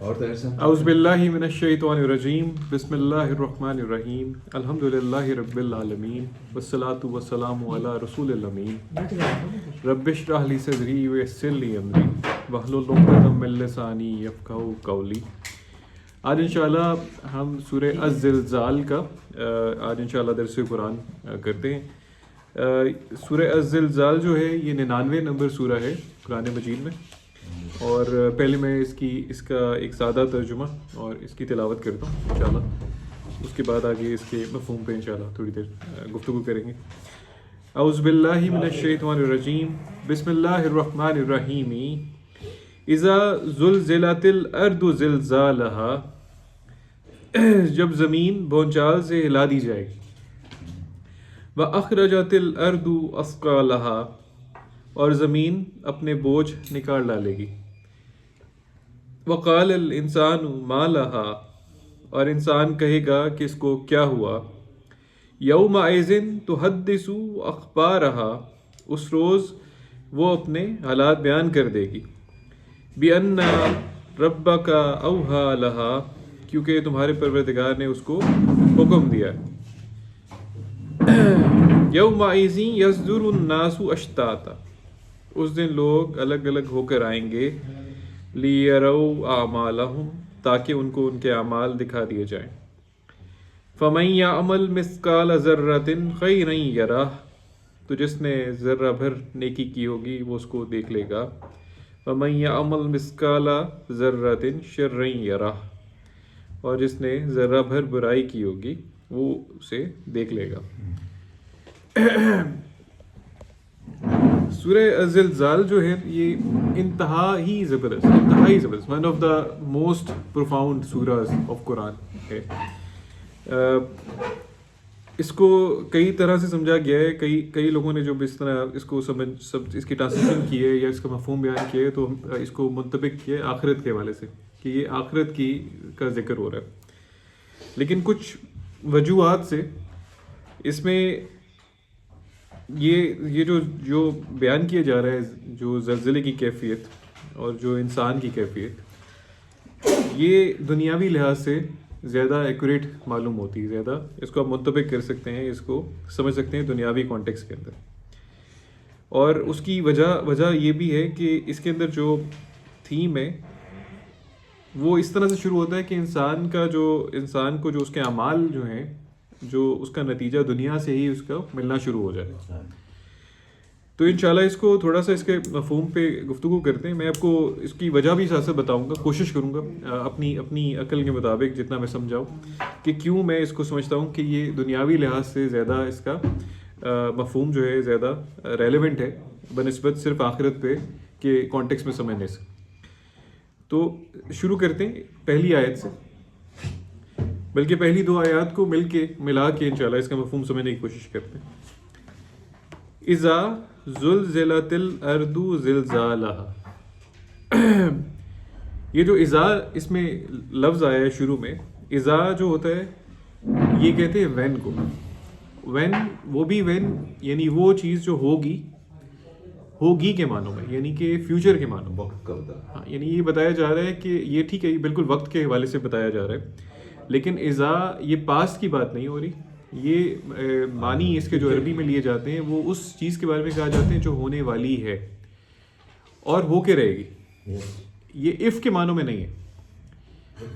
اور تو ایسا اعوذ باللہ من الشیطان الرجیم بسم اللہ الرحمن الرحیم الحمد للہ رب العالمین والصلاة والسلام علی رسول الامین رب اشرح لی صدری ویسر لی امری واحلل عقدۃ من لسانی یفقہوا قولی۔ آج انشاءاللہ ہم سورہ الزلزال کا آج انشاءاللہ درس قرآن کرتے ہیں۔ سورہ الزلزال جو ہے یہ 99 نمبر سورہ ہے قرآن مجید میں، اور پہلے میں اس کا ایک سادہ ترجمہ اور اس کی تلاوت کرتا ہوں انشاءاللہ، اس کے بعد آگے اس کے مفہوم پہ انشاءاللہ تھوڑی دیر گفتگو کریں گے۔ اعوذ باللہ من الشیطان الرجیم بسم اللہ الرحمن الرحیم اذا زلزلت الارض زلزالہا، جب زمین بونچال سے ہلا دی جائے گی، وَأَخْرَجَتِ الْأَرْضُ أَثْقَالَهَا، اور زمین اپنے بوجھ نکال ڈالے گی، وَقَالَ الْإِنسَانُ مَا لَهَا، اور انسان کہے گا کہ اس کو کیا ہوا، يَوْمَئِذٍ تُحَدِّثُ أَخْبَارَهَا، اس روز وہ اپنے حالات بیان کر دے گی، بِأَنَّ رَبَّكَ أَوْحَىٰ لَهَا، کیونکہ تمہارے پروردگار نے اس کو حکم دیا ہے۔ یومئذ یصدر الناس اشتاتا، اس دن لوگ الگ الگ ہو کر آئیں گے، لیروا اعمالہم، تاکہ ان کو ان کے اعمال دکھا دیے جائیں۔ فمن یعمل مثقال ذرۃ خیرا یرہ، تو جس نے ذرہ بھر نیکی کی ہوگی وہ اس کو دیکھ لے گا، ومن یعمل مثقال ذرۃ شرا یرہ، اور جس نے ذرہ بھر برائی کی ہوگی وہ اسے دیکھ لے گا۔ سورہ الزلزال جو ہے یہ انتہائی زبردست one of the most profound سوراز آف قرآن ہے۔ اس کو کئی طرح سے سمجھا گیا ہے، کئی لوگوں نے جو اس طرح اس کو اس کی ٹرانسلیشن کی ہے یا اس کا مفہوم بیان کیا ہے تو اس کو منطبق کیا ہے آخرت کے حوالے سے، کہ یہ آخرت کا ذکر ہو رہا ہے، لیکن کچھ وجوہات سے اس میں یہ جو بیان کیا جا رہا ہے، جو زلزلے کی کیفیت اور جو انسان کی کیفیت، یہ دنیاوی لحاظ سے زیادہ ایکوریٹ معلوم ہوتی ہے، زیادہ اس کو آپ منطبق کر سکتے ہیں، اس کو سمجھ سکتے ہیں دنیاوی کانٹیکس کے اندر۔ اور اس کی وجہ یہ بھی ہے کہ اس کے اندر جو تھیم ہے وہ اس طرح سے شروع ہوتا ہے کہ انسان کو جو اس کے اعمال جو ہیں، جو اس کا نتیجہ دنیا سے ہی اس کا ملنا شروع ہو جائے۔ تو انشاءاللہ اس کو تھوڑا سا اس کے مفہوم پہ گفتگو کرتے ہیں۔ میں آپ کو اس کی وجہ بھی ساتھ ساتھ بتاؤں گا، کوشش کروں گا اپنی عقل کے مطابق جتنا میں سمجھاؤں کہ کیوں میں اس کو سمجھتا ہوں کہ یہ دنیاوی لحاظ سے زیادہ اس کا مفہوم جو ہے زیادہ ریلیونٹ ہے بنسبت صرف آخرت پہ کے کانٹیکس میں سمجھنے سے۔ تو شروع کرتے ہیں پہلی آیت سے، بلکہ پہلی دو آیات کو ملا کے انشاءاللہ اس کا مفہوم سمجھنے کی کوشش کرتے ہیں۔ اذا زلزلت الارض زلزالہا، یہ جو اذا اس میں لفظ آیا ہے شروع میں، اذا جو ہوتا ہے یہ کہتے ہیں وین کو، وین وہ بھی وین یعنی وہ چیز جو ہوگی کے معنوں میں، یعنی کہ فیوچر کے معنوں میں، وقت کا ہوتا ہے۔ ہاں، یعنی یہ بتایا جا رہا ہے کہ یہ ٹھیک ہے، یہ بالکل وقت کے حوالے سے بتایا جا رہا ہے، لیکن اذا یہ پاسٹ کی بات نہیں ہو رہی، یہ معنی اس کے جو عربی میں لیے جاتے ہیں وہ اس چیز کے بارے میں کہا جاتے ہیں جو ہونے والی ہے اور ہو کے رہے گی۔ یہ اف کے معنوں میں نہیں ہے،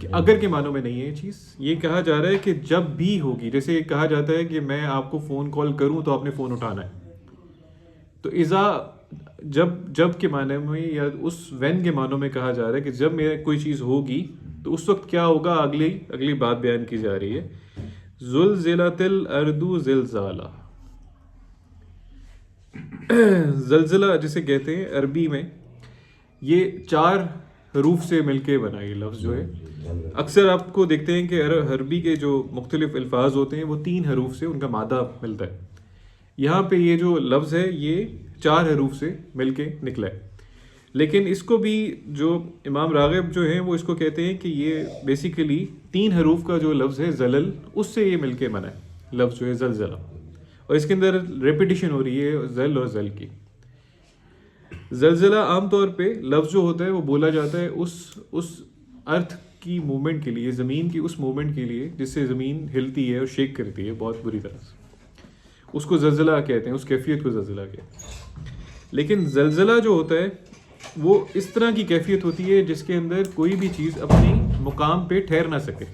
کہ اگر کے معنوں میں نہیں ہے یہ چیز، یہ کہا جا رہا ہے کہ جب بھی ہوگی۔ جیسے کہا جاتا ہے کہ میں آپ کو فون کال کروں تو آپ نے فون اٹھانا ہے، تو اذا جب کے معنی میں یا اس وین کے معنوں میں کہا جا رہا ہے کہ جب میرے کوئی چیز ہوگی تو اس وقت کیا ہوگا، اگلی بات بیان کی جا رہی ہے۔ زلزلت الارض زلزالہ، زلزلہ جسے کہتے ہیں عربی میں، یہ 4 حروف سے مل کے بنا یہ لفظ جو ہے۔ اکثر آپ کو دیکھتے ہیں کہ عربی کے جو مختلف الفاظ ہوتے ہیں وہ 3 حروف سے ان کا مادہ ملتا ہے، یہاں پہ یہ جو لفظ ہے یہ 4 حروف سے مل کے نکلا ہے۔ لیکن اس کو بھی جو امام راغب جو ہیں وہ اس کو کہتے ہیں کہ یہ بیسیکلی 3 حروف کا جو لفظ ہے زلل، اس سے یہ مل کے بنا ہے لفظ جو ہے زلزلہ، اور اس کے اندر ریپیٹیشن ہو رہی ہے زل اور زل کی۔ زلزلہ عام طور پہ لفظ جو ہوتا ہے وہ بولا جاتا ہے اس ارتھ کی موومنٹ کے لیے، زمین کی اس موومنٹ کے لیے جس سے زمین ہلتی ہے اور شیک کرتی ہے بہت بری طرح سے، اس کو زلزلہ کہتے ہیں، اس کیفیت کو زلزلہ کہتے ہیں. لیکن زلزلہ جو ہوتا ہے وہ اس طرح کی کیفیت ہوتی ہے جس کے اندر کوئی بھی چیز اپنی مقام پہ ٹھہر نہ سکے،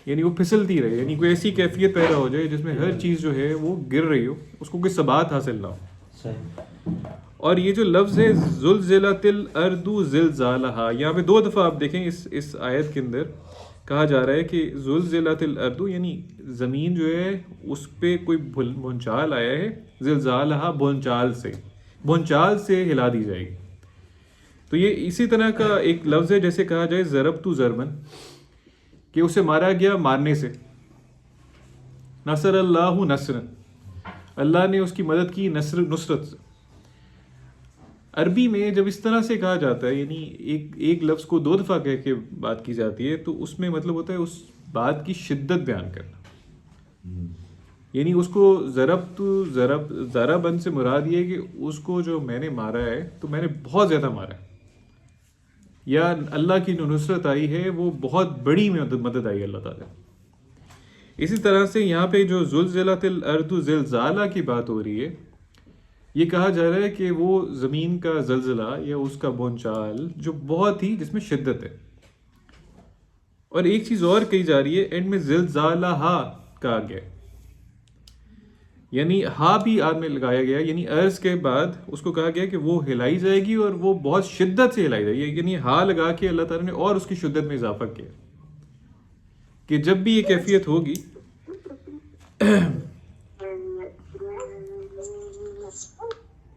یعنی وہ پھسلتی رہے، یعنی کوئی ایسی کیفیت پیدا ہو جائے جس میں ہر چیز جو ہے وہ گر رہی ہو، اس کو کوئی ثبات حاصل نہ ہو. اور یہ جو لفظ ہے زلزلت الارض زلزالہا، یہاں پہ 2 دفعہ آپ دیکھیں اس آیت کے اندر کہا جا رہا ہے کہ زلزلت الارض، یعنی زمین جو ہے اس پہ کوئی بھونچال آیا ہے، زلزالہا بھونچال سے ہلا دی جائے گی. تو یہ اسی طرح کا ایک لفظ ہے جیسے کہا جائے ضربت ضربن، کہ اسے مارا گیا مارنے سے. نصر اللہ نصرا، اللہ نے اس کی مدد کی نصرت سے. عربی میں جب اس طرح سے کہا جاتا ہے، یعنی ایک لفظ کو 2 دفعہ کہہ کے بات کی جاتی ہے، تو اس میں مطلب ہوتا ہے اس بات کی شدت بیان کرنا. یعنی اس کو ضربن سے مراد یہ ہے کہ اس کو جو میں نے مارا ہے تو میں نے بہت زیادہ مارا ہے، یا اللہ کی جو نصرت آئی ہے وہ بہت بڑی مدد آئی اللہ تعالیٰ. اسی طرح سے یہاں پہ جو زلزلت الارض زلزالہ کی بات ہو رہی ہے، یہ کہا جا رہا ہے کہ وہ زمین کا زلزلہ یا اس کا بھونچال جو بہت ہی جس میں شدت ہے. اور ایک چیز اور کہی جا رہی ہے، اینڈ میں زلزالہا کہا گیا، یعنی ہا بھی آد میں لگایا گیا، یعنی عرض کے بعد اس کو کہا گیا کہ وہ ہلائی جائے گی اور وہ بہت شدت سے ہلائی جائے گی. یعنی ہا لگا کے اللہ تعالیٰ نے اور اس کی شدت میں اضافہ کیا کہ جب بھی یہ کیفیت ہوگی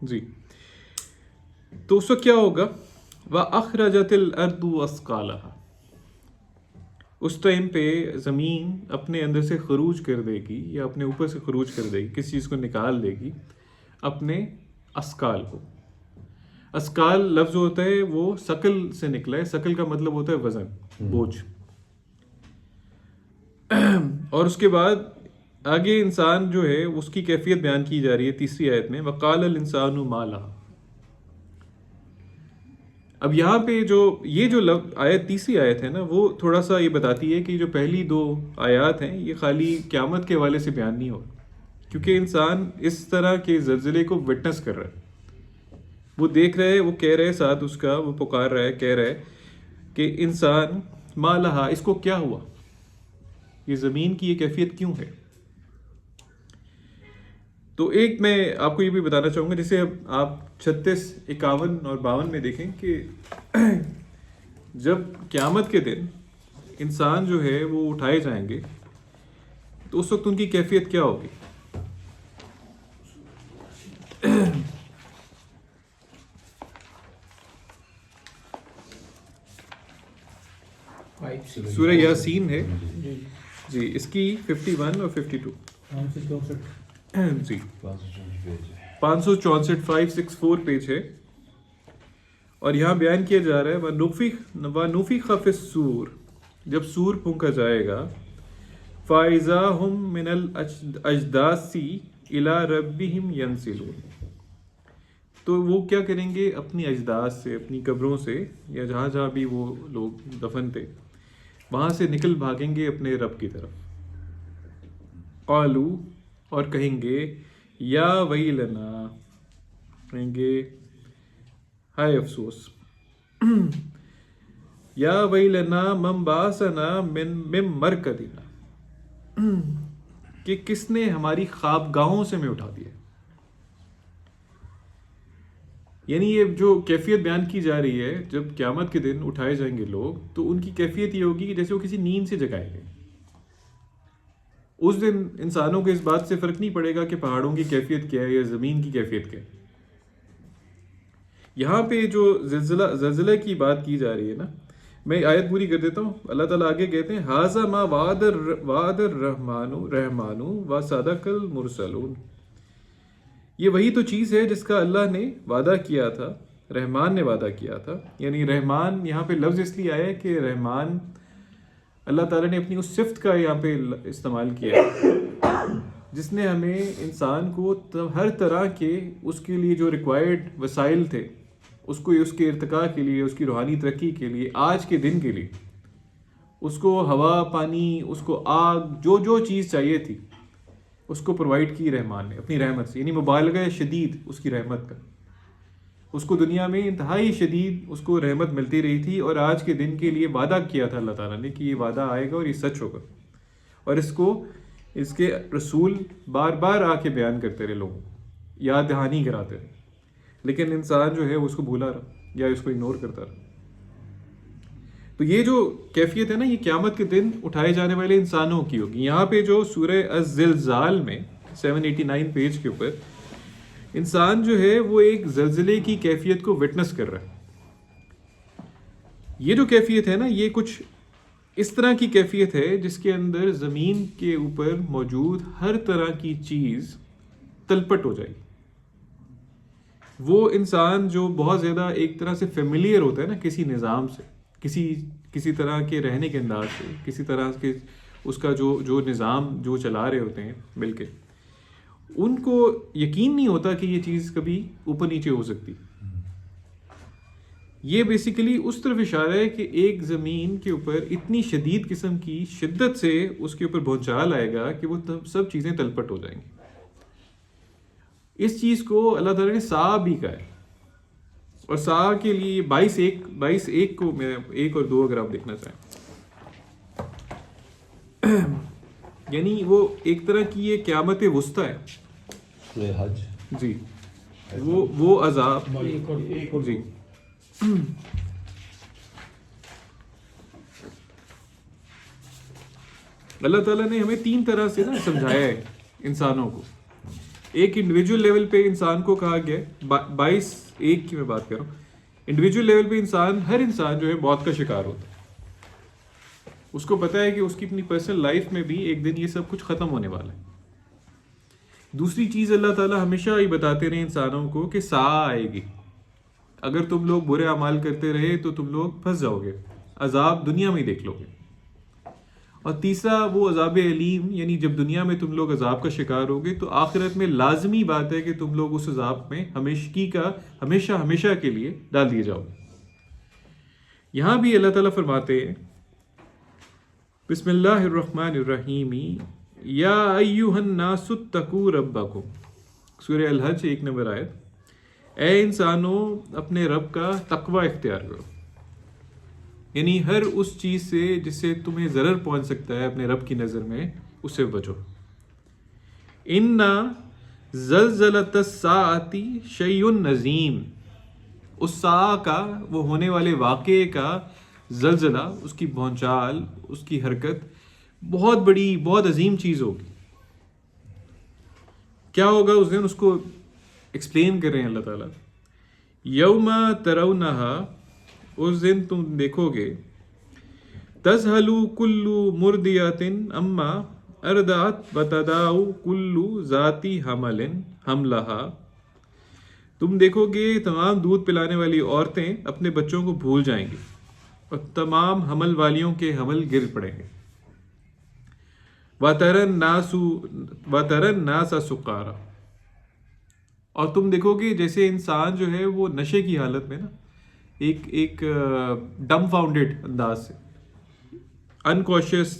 جی تو اس وقت کیا ہوگا، وَأَخْرَجَتِ الْأَرْضُ أَثْقَالَهَا، اس ٹائم پہ زمین اپنے اندر سے خروج کر دے گی یا اپنے اوپر سے خروج کر دے گی، کس چیز کو نکال دے گی، اپنے اسکال کو. اسکال لفظ ہوتا ہے وہ ثقل سے نکلا ہے، ثقل کا مطلب ہوتا ہے وزن، بوجھ. اور اس کے بعد آگے انسان جو ہے اس کی کیفیت بیان کی جا رہی ہے تیسری آیت میں، وَقَالَ الْإِنسَانُ مَا لَهَا. اب یہاں پہ یہ جو آیت تیسری آیت ہے نا، وہ تھوڑا سا یہ بتاتی ہے کہ جو پہلی 2 آیات ہیں یہ خالی قیامت کے حوالے سے بیان نہیں ہو، کیونکہ انسان اس طرح کے زلزلے کو وٹنس کر رہا ہے، وہ دیکھ رہا ہے، وہ کہہ رہے ساتھ اس کا، وہ پکار رہا ہے، کہہ رہا ہے کہ انسان ما لہا، اس کو کیا ہوا، یہ زمین کی یہ کیفیت کیوں ہے. تو ایک میں آپ کو یہ بھی بتانا چاہوں گا، جیسے اب آپ 36، 51 اور 52 میں دیکھیں کہ جب قیامت کے دن انسان جو ہے وہ اٹھائے جائیں گے تو اس وقت ان کی کیفیت کیا ہوگی. سورہ یاسین ہے جی، اس کی 51 اور 52 جی 564 564 پیج ہے. اور یہاں بیان کیا جا رہا ہے وَنُفِخَ فِي الصُّورِ، جب سور پھونکا جائے گا، فَإِذَا هُم مِّنَ الْأَجْدَاثِ إِلَىٰ رَبِّهِمْ يَنْسِلُونَ، تو وہ کیا کریں گے، اپنی اجداث سے، اپنی قبروں سے، یا جہاں جہاں بھی وہ لوگ دفن تھے وہاں سے نکل بھاگیں گے اپنے رب کی طرف. قالو، اور کہیں گے، یا ویلنا، کہیں گے ہائے افسوس، یا ویلنا من بعثنا من مرقدنا، کہ کس نے ہماری خوابگاہوں سے میں اٹھا دیا. یعنی یہ جو کیفیت بیان کی جا رہی ہے، جب قیامت کے دن اٹھائے جائیں گے لوگ تو ان کی کیفیت یہ ہوگی کہ جیسے وہ کسی نیند سے جگائے گئے. اس دن انسانوں کو اس بات سے فرق نہیں پڑے گا کہ پہاڑوں کی کیفیت کیا ہے یا زمین کی کیفیت کیا ہے. یہاں پہ جو زلزلہ کی بات کی جا رہی ہے نا، میں آیت پوری کر دیتا ہوں. اللہ تعالیٰ آگے کہتے ہیں ھذا ما وعد الرحمن وصدق المرسلون، یہ وہی تو چیز ہے جس کا اللہ نے وعدہ کیا تھا، رحمان نے وعدہ کیا تھا. یعنی رحمان یہاں پہ لفظ اس لیے آیا ہے کہ رحمان اللہ تعالیٰ نے اپنی اس صفت کا یہاں پہ استعمال کیا ہے جس نے ہمیں انسان کو ہر طرح کے اس کے لیے جو ریکوائرڈ وسائل تھے اس کو اس کے ارتقاء کے لیے، اس کی روحانی ترقی کے لیے، آج کے دن کے لیے اس کو ہوا، پانی، اس کو آگ، جو جو چیز چاہیے تھی اس کو پرووائڈ کی رحمان نے اپنی رحمت سے، یعنی مبالغہ شدید اس کی رحمت کا. اس کو دنیا میں انتہائی شدید اس کو رحمت ملتی رہی تھی، اور آج کے دن کے لیے وعدہ کیا تھا اللہ تعالیٰ نے کہ یہ وعدہ آئے گا اور یہ سچ ہوگا. اور اس کو اس کے رسول بار بار آ کے بیان کرتے رہے، لوگوں یاد دہانی کراتے رہے، لیکن انسان جو ہے اس کو بھولا رہا یا اس کو اگنور کرتا رہا. تو یہ جو کیفیت ہے نا، یہ قیامت کے دن اٹھائے جانے والے انسانوں کی ہوگی. یہاں پہ جو سورہ الزلزال میں 789 پیج کے اوپر انسان جو ہے وہ ایک زلزلے کی کیفیت کو وٹنس کر رہا ہے. یہ جو کیفیت ہے نا، یہ کچھ اس طرح کی کیفیت ہے جس کے اندر زمین کے اوپر موجود ہر طرح کی چیز تلپٹ ہو جائے گی. وہ انسان جو بہت زیادہ ایک طرح سے فیملیئر ہوتا ہے نا کسی نظام سے، کسی طرح کے رہنے کے انداز سے، کسی طرح کے اس کا جو نظام جو چلا رہے ہوتے ہیں مل کے، ان کو یقین نہیں ہوتا کہ یہ چیز کبھی اوپر نیچے ہو سکتی. یہ بیسیکلی اس طرف اشارہ ہے کہ ایک زمین کے اوپر اتنی شدید قسم کی شدت سے اس کے اوپر بھونچال آئے گا کہ وہ سب چیزیں تلپٹ ہو جائیں گی. اس چیز کو اللہ تعالیٰ نے سا بھی کہا ہے، اور سا کے لیے 22:1 کو میں 1 اور 2 اگر آپ دیکھنا چاہیں، یعنی وہ ایک طرح کی یہ قیامت وسطی ہے. حج جی، وہ عذاب جی. اللہ تعالیٰ نے ہمیں 3 طرح سے نا سمجھایا ہے انسانوں کو. ایک انڈیویجول لیول پہ انسان کو کہا گیا ہے، 22:1 کی میں بات کر رہا ہوں. انڈیویجول لیول پہ ہر انسان جو ہے موت کا شکار ہوتا ہے. اس کو پتہ ہے کہ اس کی اپنی پرسنل لائف میں بھی ایک دن یہ سب کچھ ختم ہونے والا ہے. دوسری چیز اللہ تعالیٰ ہمیشہ ہی بتاتے رہے انسانوں کو کہ ساعہ آئے گی، اگر تم لوگ برے اعمال کرتے رہے تو تم لوگ پھنس جاؤ گے، عذاب دنیا میں ہی دیکھ لو گے. اور تیسرا وہ عذاب علیم، یعنی جب دنیا میں تم لوگ عذاب کا شکار ہوگے تو آخرت میں لازمی بات ہے کہ تم لوگ اس عذاب میں ہمیشہ کے لیے ڈال دیے جاؤ. یہاں بھی اللہ تعالیٰ فرماتے ہیں بسم اللہ الرحمن الرحیم یا ایھا الناس اتقوا ربکم، سورہ الحج 1 نمبر آیت. اے انسانوں اپنے رب کا تقوی اختیار کرو، یعنی ہر اس چیز سے جس سے تمہیں ضرر پہنچ سکتا ہے اپنے رب کی نظر میں، اس سے بچو. اِنَّ زَلْزَلَةَ السَّاعَةِ شَيْءٌ عَظِيمٌ، اس ساعہ کا، وہ ہونے والے واقعے کا زلزلہ، اس کی بھونچال، اس کی حرکت بہت بڑی، بہت عظیم چیز ہوگی. کیا ہوگا اس دن، اس کو ایکسپلین کر رہے ہیں اللہ تعالیٰ. یوم ترونہا، اس دن تم دیکھو گے، تذہل کل مرضعۃ عما ارضعت وتضع کل ذات حمل حملہا، تم دیکھو گے تمام دودھ پلانے والی عورتیں اپنے بچوں کو بھول جائیں گی اور تمام حمل والیوں کے حمل گر پڑیں گے. وَتَرَى النَّاسَ سُقَارَىٰ، اور تم دیکھو گے جیسے انسان جو ہے وہ نشے کی حالت میں نا، ایک ڈم فاؤنڈیڈ انداز سے، انکانشیس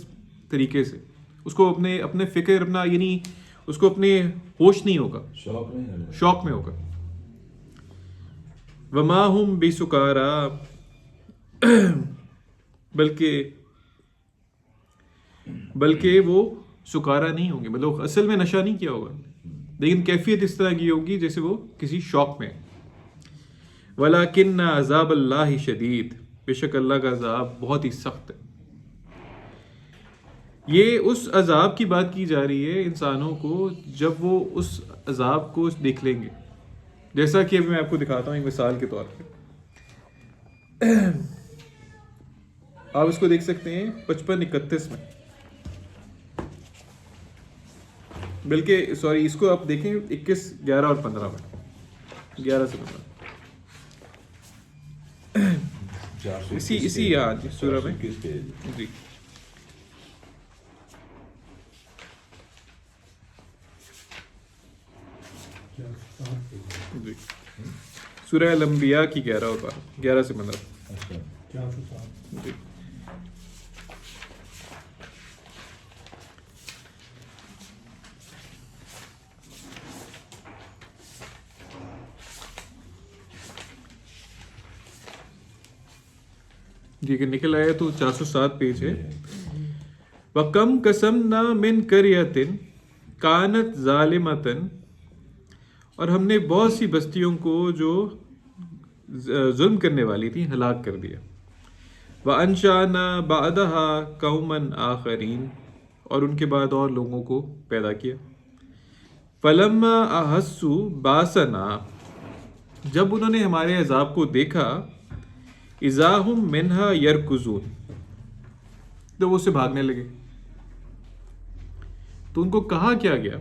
طریقے سے، اس کو اپنے فکر، اپنا یعنی اس کو اپنے ہوش نہیں ہوگا، شوق میں ہوگا. وما ہم بسکارا، بلکہ وہ سکارا نہیں ہوں گے، مطلب اصل میں نشہ نہیں کیا ہوگا، لیکن کیفیت اس طرح کی ہوگی جیسے وہ کسی شوق میں. وَلَكِنَّ عَذَابَ اللَّهِ شَدِيدٌ، بے شک اللہ کا عذاب بہت ہی سخت ہے. یہ اس عذاب کی بات کی جا رہی ہے انسانوں کو جب وہ اس عذاب کو دیکھ لیں گے. جیسا کہ ابھی میں آپ کو دکھاتا ہوں ایک مثال کے طور پہ. آپ اس کو دیکھ سکتے ہیں 55-31 میں، بلکہ سوری اس کو آپ دیکھیں 21، 11 اور 15 میں، 11 سے 15 اسی سورہ میں جی. جی سورہ الانبیاء کی 11 سے 15 جی. جی کہ نکل آیا تو 407 پیج ہے. وَكَمْ قَسَمْنَا مِنْ قَرْيَةٍ كَانَتْ ظَالِمَةً، اور ہم نے بہت سی بستیوں کو جو ظلم کرنے والی تھی ہلاک کر دیا. وَأَنشَأْنَا بَعْدَهَا قَوْمًا آخَرِينَ، اور ان کے بعد اور لوگوں کو پیدا کیا. فَلَمَّا أَحَسُّوا بَأْسَنَا، جب انہوں نے ہمارے عذاب کو دیکھا، اذا ہم منہا یرکضون، تو وہ اسے بھاگنے لگے. تو ان کو کہا کیا گیا،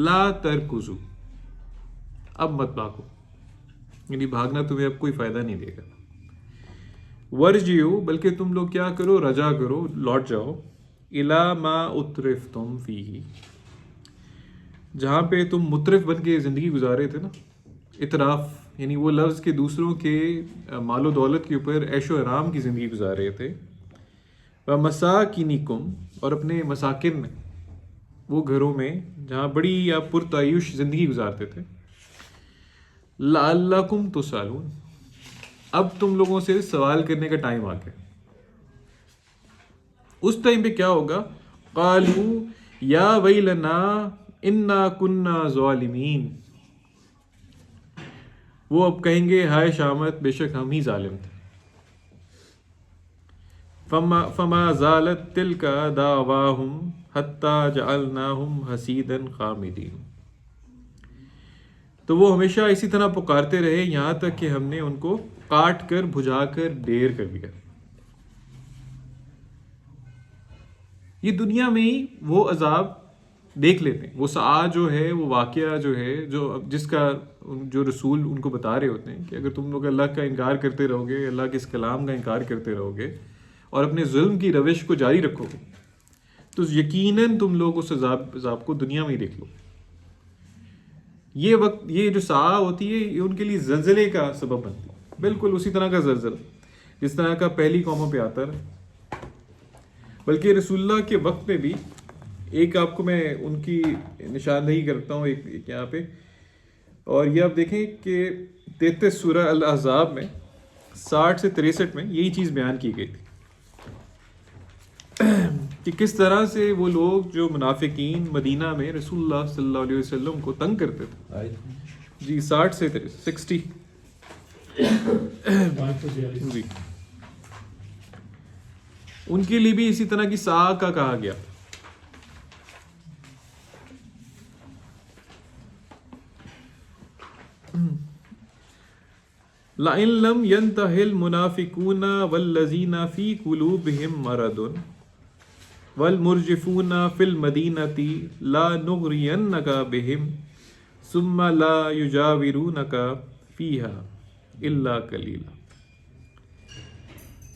لا ترکضوا، اب مت بھاگو، یعنی بھاگنا تمہیں اب کوئی فائدہ نہیں دے گا. ورجعوا، بلکہ تم لوگ کیا کرو، رجا کرو، لوٹ جاؤ، الی ما اترفتم فیہ، جہاں پہ تم مترف بن کے زندگی گزارے تھے نا. اتراف یعنی وہ لفظ کہ دوسروں کے مال و دولت کے اوپر عیش و آرام کی زندگی گزار رہے تھے. وَمَسَاكِنِكُمْ، اور اپنے مساکن میں، وہ گھروں میں جہاں بڑی یا پرتعیش زندگی گزارتے تھے. لَعَلَّكُمْ تُسْأَلُونَ، اب تم لوگوں سے سوال کرنے کا ٹائم آ گیا. اس ٹائم پہ کیا ہوگا، قَالُوا يَا وَيْلَنَا إِنَّا كُنَّا ظَالِمِينَ، وہ اب کہیں گے ہائے شامت، بے شک ہم ہی ظالم تھے. فما زالت تلک دعواہم حتی جعلناہم حصیدا خامدین، تو وہ ہمیشہ اسی طرح پکارتے رہے یہاں تک کہ ہم نے ان کو کاٹ کر بجھا کر ڈھیر کر دیا. یہ دنیا میں ہی وہ عذاب دیکھ لیتے ہیں. وہ سعا جو ہے، وہ واقعہ جو ہے، جس کا جو رسول ان کو بتا رہے ہوتے ہیں کہ اگر تم لوگ اللہ کا انکار کرتے رہو گے، اللہ کے اس کلام کا انکار کرتے رہو گے اور اپنے ظلم کی روش کو جاری رکھو گے، تو یقیناً تم لوگ اس عذاب کو دنیا میں ہی دیکھ لو. یہ وقت، یہ جو سعا ہوتی ہے، یہ ان کے لیے زلزلے کا سبب بنتی ہے. بالکل اسی طرح کا زلزلہ جس طرح کا پہلی قوموں پہ آتا رہا. بلکہ رسول اللہ کے وقت میں بھی ایک آپ کو میں ان کی نشاندہی کرتا ہوں ایک یہاں پہ، اور یہ آپ دیکھیں کہ 33 سورہ الاحزاب میں 60 سے 63 میں یہی چیز بیان کی گئی تھی کہ کس طرح سے وہ لوگ جو منافقین مدینہ میں رسول اللہ صلی اللہ علیہ وسلم کو تنگ کرتے تھے. جی 60 سے 60 جی، ان کے لیے بھی اسی طرح کی سعا کا کہا گیا. لَإِن لَّمْ يَنْتَهِ الْمُنَافِقُونَ وَالَّذِينَ فِي قُلُوبِهِم مَّرَضٌ وَالْمُرْجِفُونَ فِي الْمَدِينَةِ لَنُغْرِيَنَّكَ بِهِمْ ثُمَّ لَا يُجَاوِرُونَكَ فِيهَا إِلَّا قَلِيلًا.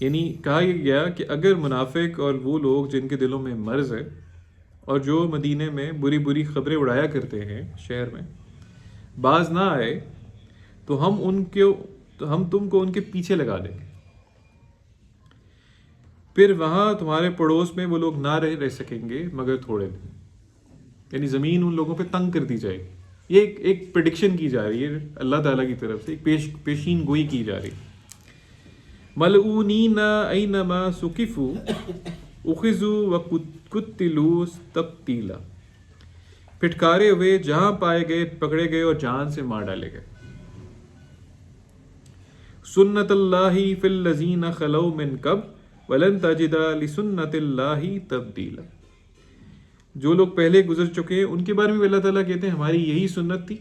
یعنی کہا یہ گیا کہ اگر منافق اور وہ لوگ جن کے دلوں میں مرض ہے اور جو مدینے میں بری بری خبریں اڑایا کرتے ہیں شہر میں، باز نہ آئے تو ہم تم کو ان کے پیچھے لگا دیں گے. پھر وہاں تمہارے پڑوس میں وہ لوگ نہ رہ سکیں گے مگر تھوڑے دن. یعنی زمین ان لوگوں پہ تنگ کر دی جائے گی. یہ ایک پریڈکشن کی جا رہی ہے اللہ تعالیٰ کی طرف سے، ایک پیشین گوئی کی جا رہی ہے. ملعونین اینما ثقفوا اخذوا وقتلوا تقتیلا، پھٹکارے ہوئے جہاں پائے گئے پکڑے گئے اور جان سے مار ڈالے گئے. سنت اللہ فی الذین خلو من قبل ولن تجد لسنت اللہ تبدیلا، جو لوگ پہلے گزر چکے ہیں ان کے بارے میں اللہ تعالیٰ کہتے ہیں ہماری یہی سنت تھی،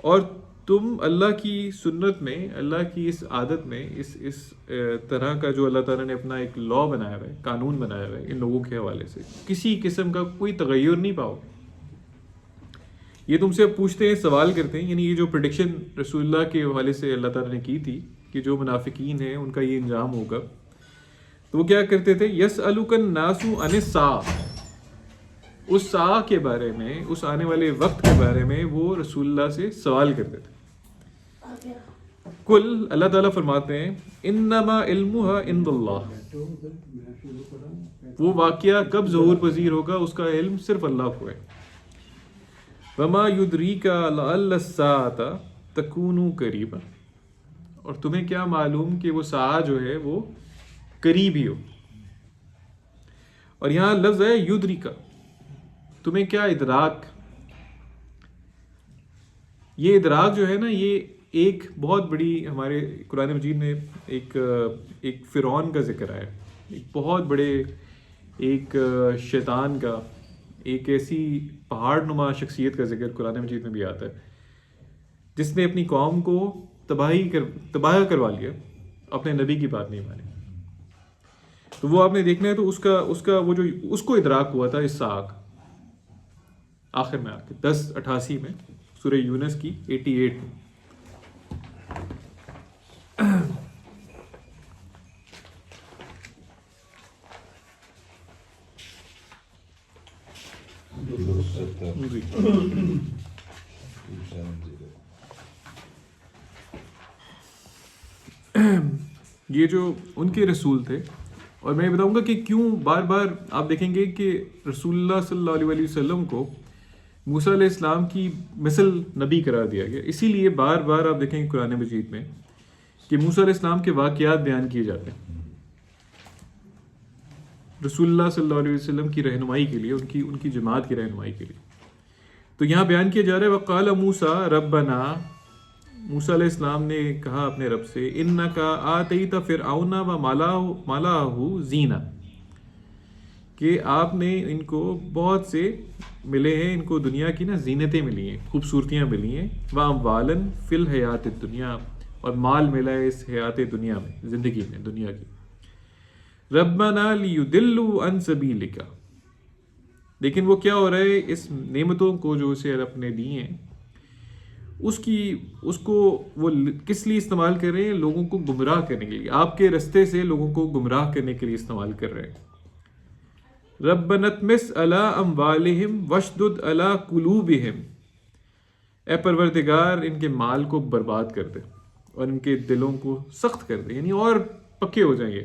اور تم اللہ کی سنت میں، اللہ کی اس عادت میں، اس طرح کا جو اللہ تعالیٰ نے اپنا ایک لا بنایا ہوا ہے، قانون بنایا ہوا ہے ان لوگوں کے حوالے سے، کسی قسم کا کوئی تغیر نہیں پاؤ. یہ تم سے اب پوچھتے ہیں، سوال کرتے ہیں. یعنی یہ جو پریڈکشن رسول اللہ کے حوالے سے اللہ تعالیٰ نے کی تھی کہ جو منافقین ہیں ان کا یہ انجام ہوگا، تو وہ کیا کرتے تھے، یسألک الناس عن الساعۃ، اس ساعہ کے بارے میں، اس آنے والے وقت کے بارے میں وہ رسول اللہ سے سوال کرتے تھے. کل اللہ تعالیٰ فرماتے ہیں انما علمها عند اللہ، وہ واقعہ کب ظہور پذیر ہوگا اس کا علم صرف اللہ کو ہے. وما یدریک لعل الساعة تکون قریبا، اور تمہیں کیا معلوم کہ وہ ساعہ جو ہے وہ قریب ہی ہو. اور یہاں لفظ ہے یدریکا، تمہیں کیا ادراک. یہ ادراک جو ہے نا، یہ ایک بہت بڑی ہمارے قرآن مجید میں ایک فرعون کا ذکر آیا، ایک بہت بڑے ایک شیطان کا، ایک ایسی پہاڑ نما شخصیت کا ذکر قرآن مجید میں بھی آتا ہے جس نے اپنی قوم کو تباہ کروا لیا، اپنے نبی کی بات نہیں مانی. تو وہ آپ نے دیکھنا ہے تو اس کا وہ جو اس کو ادراک ہوا تھا اس ساعہ کا. آخر میں آپ کے 10:88 میں سورہ یونس کی 88 میں. یہ جو ان کے رسول تھے، اور میں بتاؤں گا کہ کیوں بار بار آپ دیکھیں گے کہ رسول اللہ صلی اللہ علیہ وسلم کو موسیٰ علیہ السلام کی مثل نبی قرار دیا گیا. اسی لیے بار بار آپ دیکھیں گے قرآن مجید میں کہ موسیٰ علیہ السلام کے واقعات بیان کیے جاتے ہیں رسول اللہ صلی اللہ علیہ وسلم کی رہنمائی کے لیے، ان کی جماعت کی رہنمائی کے لیے. تو یہاں بیان کیا جا رہا ہے وقال موسیٰ ربنا، موسیٰ علیہ السلام نے کہا اپنے رب سے انکا آتیت فرعون و ملأہ زینہ، کہ آپ نے ان کو بہت سے ملے ہیں، ان کو دنیا کی نا زینتیں ملی ہیں، خوبصورتیاں ملی ہیں. واموالا فی الحیات الدنیا، اور مال ملا ہے اس حیات دنیا میں، زندگی میں دنیا کی. ربنا لیضلوا عن سبیلک، لیکن وہ کیا ہو رہا ہے، اس نعمتوں کو جو اسے رب نے دی ہیں اس کو وہ کس لیے استعمال کر رہے ہیں؟ لوگوں کو گمراہ کرنے کے لیے، آپ کے رستے سے لوگوں کو گمراہ کرنے کے لیے استعمال کر رہے ہیں. ربنا اطمس علی اموالہم واشدد علی قلوبہم، اے پروردگار ان کے مال کو برباد کر دے اور ان کے دلوں کو سخت کر دے، یعنی اور پکے ہو جائیں گے.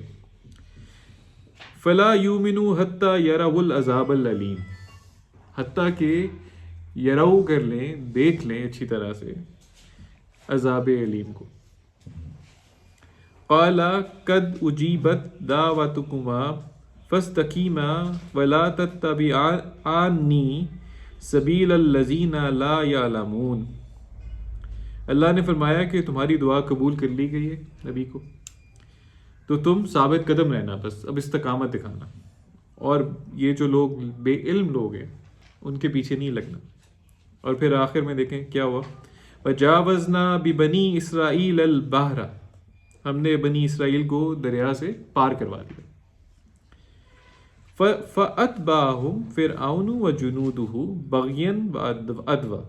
فلا یؤمنوا حتی یروا العذاب العلیم، حتیٰ کہ یرو کر لیں، دیکھ لیں اچھی طرح سے عذاب علیم کو. قال قد اجیبت دعوتکما فاستقیما ولا تتبعانی سبیل الذین لا یعلمون. اللہ نے فرمایا کہ تمہاری دعا قبول کر لی گئی ہے نبی کو، تو تم ثابت قدم رہنا، بس اب استقامت دکھانا، اور یہ جو لوگ بے علم لوگ ہیں ان کے پیچھے نہیں لگنا. اور پھر آخر میں دیکھیں کیا ہوا، وجاوزنا ببنی اسرائیل البحر، ہم نے بنی اسرائیل کو دریا سے پار کروا دیا. فَأَتْبَعَهُمْ فِرْعَوْنُ وَجُنُودُهُ بَغْيًا وَعَدْوًا،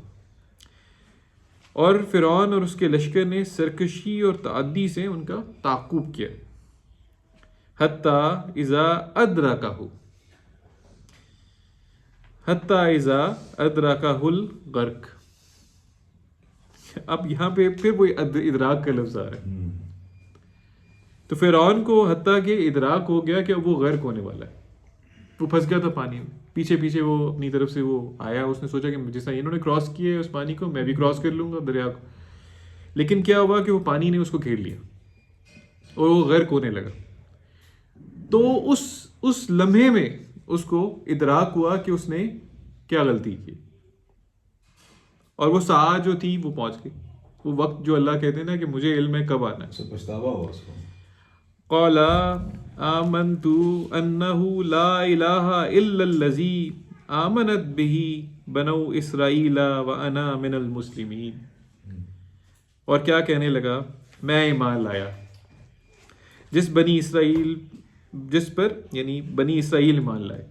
اور فرعون اور اس کے لشکر نے سرکشی اور تعدی سے ان کا تعقب کیا. حَتَّى إِذَا أَدْرَكَهُ الْغَرْقُ. اب یہاں پہ پھر وہ ادراک کا لفظ آ رہا ہے. تو فرعون کو حتیٰ کہ ادراک ہو گیا کہ وہ غرق ہونے والا ہے، وہ پھنس گیا تھا پانی میں. پیچھے پیچھے وہ اپنی طرف سے وہ آیا، اس نے سوچا کہ جس طرح انہوں نے کراس کیا ہے اس پانی کو، میں بھی کراس کر لوں گا دریا کو. لیکن کیا ہوا کہ وہ پانی نے اس کو گھیر لیا اور وہ غرق ہونے لگا. تو اس لمحے میں اس کو ادراک ہوا کہ اس نے کیا غلطی کی، اور وہ ساعت جو تھی وہ پہنچ گئی، وہ وقت جو اللہ کہتے ہیں نا کہ مجھے علم ہے کب آنا ہے. پچھتاوا ہوا اس کو. قال آمنت انہ لا الہ الا الذی آمنت بہ بنو اسرائیل وانا من المسلمین. اور کیا کہنے لگا، میں ایمان لایا جس پر یعنی بنی اسرائیل ایمان لائے،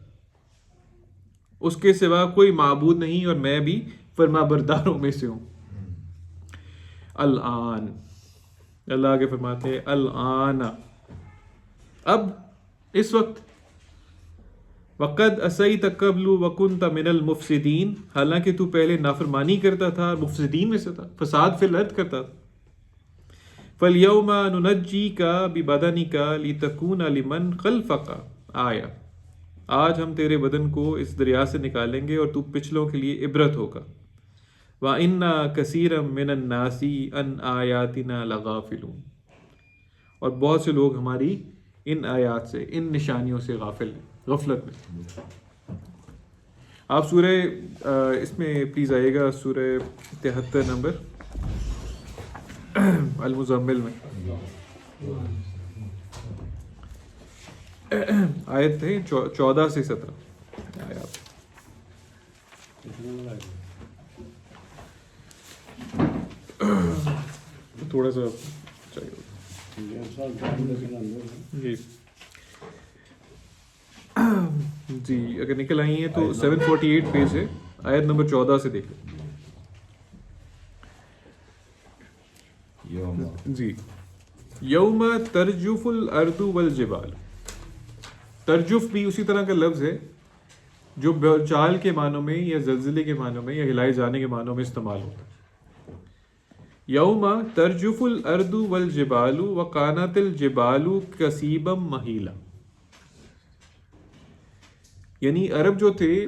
اس کے سوا کوئی معبود نہیں، اور میں بھی فرما برداروں میں سے ہوں. الآن، اللہ آگے فرماتے ہیں الآن، اب اس وقت، وقد عصیت قبل وکنت من المفسدین، حالانکہ تو پہلے نافرمانی کرتا تھا، مفسدین میں سے تھا، فساد فی الارض کرتا تھا. فَالْيَوْمَ نُنَجِّيكَ بِبَدَنِكَ لِتَكُونَ لِمَنْ خَلْفَكَ آیَةً، آج ہم تیرے بدن کو اس دریا سے نکالیں گے اور تو پچھلوں کے لیے عبرت ہوگا. وَإِنَّا كَثِيرًا مِّنَ النَّاسِ عَنْ آيَاتِنَا لَغَافِلُونَ، اور بہت سے لوگ ہماری ان آیات سے، ان نشانیوں سے غافل ہیں، غفلت میں. آپ سورہ اس میں پلیز آئیے گا، سورہ 73 نمبر المزمل میں آیت ہے 14 سے 17 آیات. تھوڑا سا چاہیے جی، اگر نکل آئی ہیں تو 748 پیج ہے، آیت نمبر 14 سے دیکھ لیں. جی، یوم ترجف الارض والجبال. ترجف بھی اسی طرح کا لفظ ہے جو چال کے معنوں میں یا زلزلے کے معنوں میں یا ہلائے جانے کے معنوں میں استعمال ہوتا ہے. یوم ترجف الارض والجبال وکانت الجبال کثیبا مہیلا. یعنی عرب جو تھے،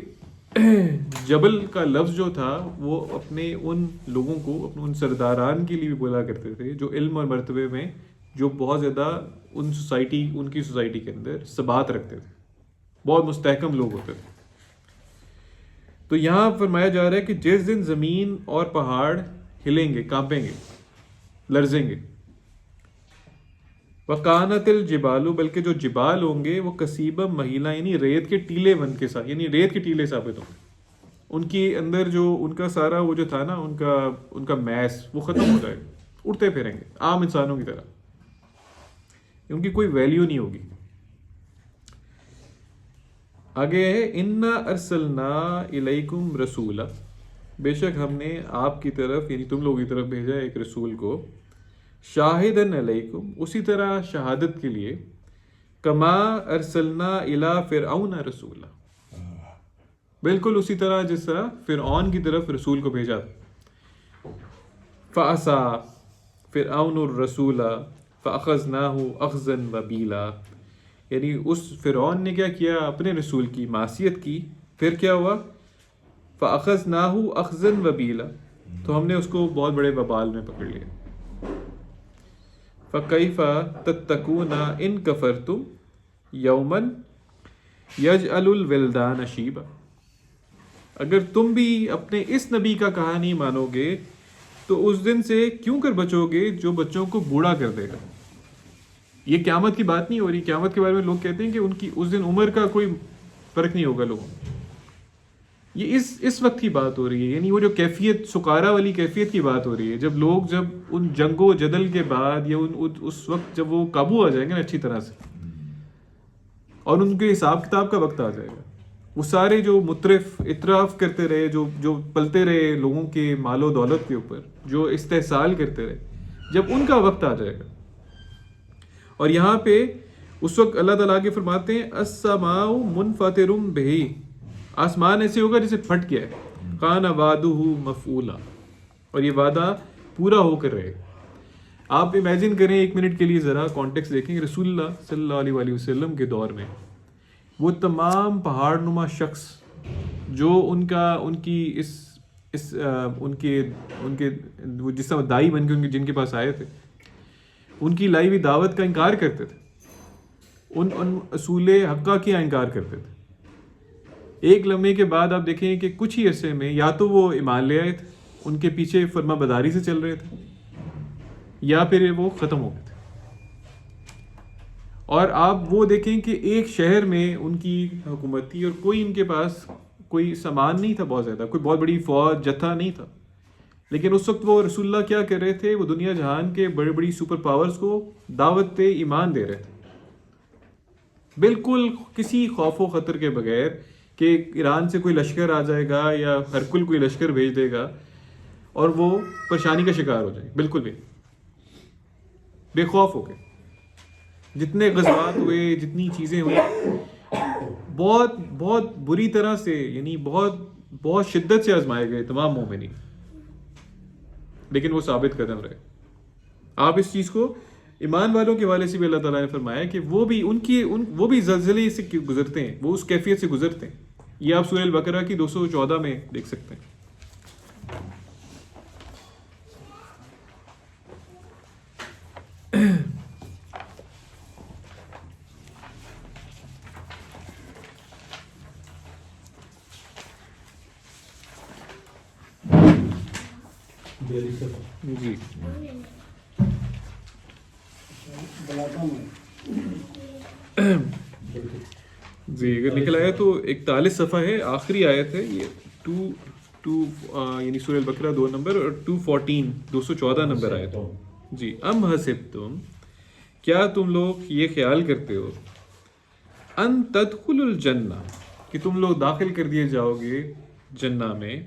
جبل کا لفظ جو تھا وہ اپنے ان لوگوں کو، اپنے ان سرداران کے لیے بھی بولا کرتے تھے جو علم اور مرتبے میں جو بہت زیادہ ان کی سوسائٹی کے اندر ثبات رکھتے تھے، بہت مستحکم لوگ ہوتے تھے. تو یہاں فرمایا جا رہا ہے کہ جس دن زمین اور پہاڑ ہلیں گے، کانپیں گے، لرزیں گے. وَقَانَتِ الْجِبَالُ، بلکہ جو جبال ہوں گے وہ کثیبا مہیلا، یعنی ریت کے ٹیلے بن کے ساتھ، یعنی ریت کے ٹیلے ثابت ہوں گے. ان کے اندر جو ان کا سارا وہ جو تھا نا، ان کا میس وہ ختم ہو جائے گا، اڑتے پھریں گے عام انسانوں کی طرح، ان کی کوئی ویلیو نہیں ہوگی. آگے ہے اِنَّا أَرْسَلْنَا إِلَيْكُمْ رَسُولًا، بے شک ہم نے آپ کی طرف یعنی تم لوگوں کی طرف بھیجا ایک رسول کو، شاہدن علیکم، اسی طرح شہادت کے لیے، کما ارسلنا الی فرعون رسولا، بالکل اسی طرح جس طرح فرعون کی طرف رسول کو بھیجا. فعصى فرعون الرسول فاخذناہ اخذا وبیلا، یعنی اس فرعون نے کیا کیا، اپنے رسول کی معصیت کی، پھر کیا ہوا، فَأَخَذْنَاهُ أَخْذًا وَبِيلًا، تو ہم نے اس کو بہت بڑے وبال میں پکڑ لیا. فَكَيْفَ تَتَّقُونَ إِن كَفَرْتُمْ يَوْمًا يَجْعَلُ الْوِلْدَانَ شِيبًا، اگر تم بھی اپنے اس نبی کا کہا نہیں مانو گے تو اس دن سے کیوں کر بچو گے جو بچوں کو بوڑھا کر دے گا. یہ قیامت کی بات نہیں ہو رہی. قیامت کے بارے میں لوگ کہتے ہیں کہ ان کی اس دن عمر کا کوئی فرق نہیں ہوگا لوگوں میں. یہ اس وقت کی بات ہو رہی ہے، یعنی وہ جو کیفیت سکارا والی کیفیت کی بات ہو رہی ہے، جب ان جنگ و جدل کے بعد یا اس وقت جب وہ قابو آ جائیں گے نا اچھی طرح سے، اور ان کے حساب کتاب کا وقت آ جائے گا. وہ سارے جو مترف اطراف کرتے رہے، جو پلتے رہے لوگوں کے مال و دولت کے اوپر، جو استحصال کرتے رہے، جب ان کا وقت آ جائے گا. اور یہاں پہ اس وقت اللہ تعالیٰ کے فرماتے ہیں السماء منفطر بہ، آسمان ایسے ہوگا جیسے پھٹ گیا ہے، کان وعدہ مفعولا، اور یہ وعدہ پورا ہو کر رہے. آپ امیجن کریں ایک منٹ کے لیے، ذرا کانٹیکس دیکھیں. رسول اللہ صلی اللہ علیہ وآلہ وسلم کے دور میں وہ تمام پہاڑ نما شخص جو ان کے وہ جس طرح دائی بن کے جن کے پاس آئے تھے، ان کی لائی ہوئی دعوت کا انکار کرتے تھے، ان اصول حقہ کا انکار کرتے تھے. ایک لمحے کے بعد آپ دیکھیں کہ کچھ ہی عرصے میں یا تو وہ ایمان لے آئے تھے، ان کے پیچھے فرما بداری سے چل رہے تھے، یا پھر وہ ختم ہو گئے تھے. اور آپ وہ دیکھیں کہ ایک شہر میں ان کی حکومت تھی اور کوئی ان کے پاس کوئی سامان نہیں تھا، بہت زیادہ کوئی بہت بڑی فوج جتھا نہیں تھا، لیکن اس وقت وہ رسول اللہ کیا کر رہے تھے، وہ دنیا جہان کے بڑی بڑی سپر پاورز کو دعوت ایمان دے رہے تھے، بالکل کسی خوف و خطر کے بغیر کہ ایران سے کوئی لشکر آ جائے گا یا ہرکل کوئی لشکر بھیج دے گا اور وہ پریشانی کا شکار ہو جائے. بالکل بھی بے خوف ہو گئے. جتنے غزوات ہوئے، جتنی چیزیں ہوئی، بہت بہت بری طرح سے، یعنی بہت بہت شدت سے آزمائے گئے تمام مومنین، لیکن وہ ثابت قدم رہے. آپ اس چیز کو ایمان والوں کے حوالے سے بھی اللہ تعالیٰ نے فرمایا کہ وہ بھی زلزلے سے گزرتے ہیں، وہ اس کیفیت سے گزرتے ہیں. یہ آپ سورہ البقرہ کی 214 میں دیکھ سکتے ہیں. جی جی اگر نکل آیا تو 41 صفحہ ہے، آخری آیت ہے یہ، یعنی سورہ البقرہ 2 نمبر اور 214 214 نمبر آیت. جی ام حسبتم، کیا تم لوگ یہ خیال کرتے ہو، ان تدخلوا الجنہ، کہ تم لوگ داخل کر دیے جاؤ گے جنہ میں،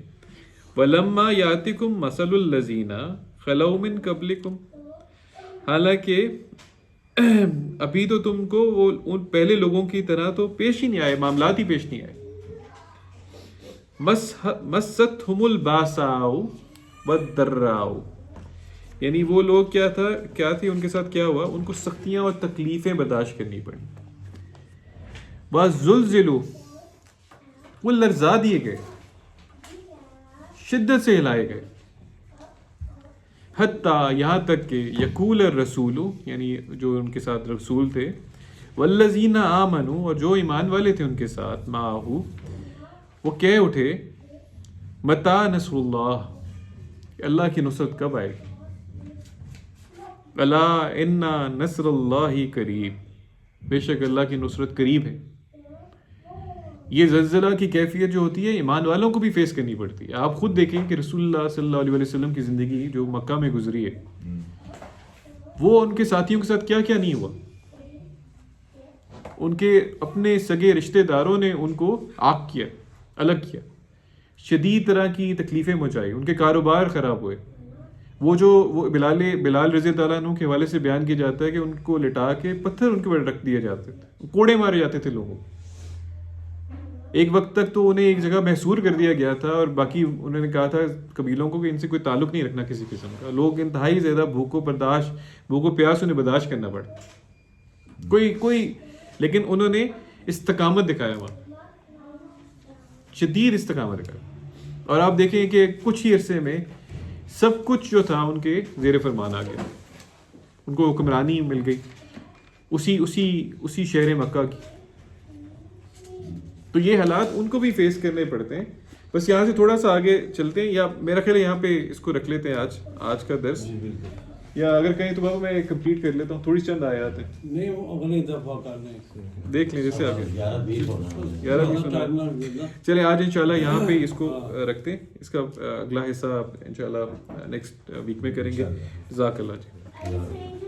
ولما یاتکم مثل الذین خلو من قبلکم، حالانکہ ابھی تو تم کو وہ ان پہلے لوگوں کی طرح تو پیش ہی نہیں آئے، معاملات ہی پیش نہیں آئے. مستہم الباساء والضراء، یعنی وہ لوگ کیا تھی ان کے ساتھ کیا ہوا، ان کو سختیاں اور تکلیفیں برداشت کرنی پڑی. وزلزلوا، وہ لرزا دیے گئے، شدت سے ہلائے گئے، حتیٰ یہاں تک کہ یقول الرسول، یعنی جو ان کے ساتھ رسول تھے، والذین آمنوا، اور جو ایمان والے تھے ان کے ساتھ، معہ، وہ کہہ اٹھے، متی نصر اللہ، کہ اللہ کی نصرت کب آئے گی، الا ان نصر اللہ قریب، بے شک اللہ کی نصرت قریب ہے. یہ زلزلہ کی کیفیت جو ہوتی ہے ایمان والوں کو بھی فیس کرنی پڑتی ہے. آپ خود دیکھیں کہ رسول اللہ صلی اللہ علیہ وسلم کی زندگی جو مکہ میں گزری ہے، وہ ان کے ساتھیوں کے ساتھ کیا کیا نہیں ہوا. ان کے اپنے سگے رشتہ داروں نے ان کو عاق کیا، الگ کیا، شدید طرح کی تکلیفیں پہنچائی، ان کے کاروبار خراب ہوئے. وہ بلال رضی اللہ عنہ کے حوالے سے بیان کیا جاتا ہے کہ ان کو لٹا کے پتھر ان کے اوپر رکھ دیے جاتے تھے، کوڑے مارے جاتے تھے لوگوں. ایک وقت تک تو انہیں ایک جگہ محصور کر دیا گیا تھا، اور باقی انہوں نے کہا تھا قبیلوں کو کہ ان سے کوئی تعلق نہیں رکھنا کسی قسم کا. لوگ انتہائی زیادہ بھوک و پیاس انہیں برداشت کرنا پڑا. کوئی لیکن انہوں نے استقامت دکھایا، وہاں شدید استقامت دکھایا. اور آپ دیکھیں کہ کچھ ہی عرصے میں سب کچھ جو تھا ان کے زیر فرمان آ گیا، ان کو حکمرانی مل گئی اسی شہر مکہ کی. تو یہ حالات ان کو بھی فیس کرنے پڑتے ہیں. بس یہاں سے تھوڑا سا آگے چلتے ہیں، یا میرا خیال ہے یہاں پہ اس کو رکھ لیتے ہیں آج کا درس، یا اگر کہیں تو بابا میں کمپلیٹ کر لیتا ہوں، تھوڑی چند آیات ہیں، نہیں اگلی دفعہ کرنے دیکھ لیں جیسے آگے 11-20 چلے. آج انشاءاللہ یہاں پہ اس کو رکھتے ہیں، اس کا اگلا حصہ انشاءاللہ نیکسٹ ویک میں کریں گے. جزاک اللہ جی.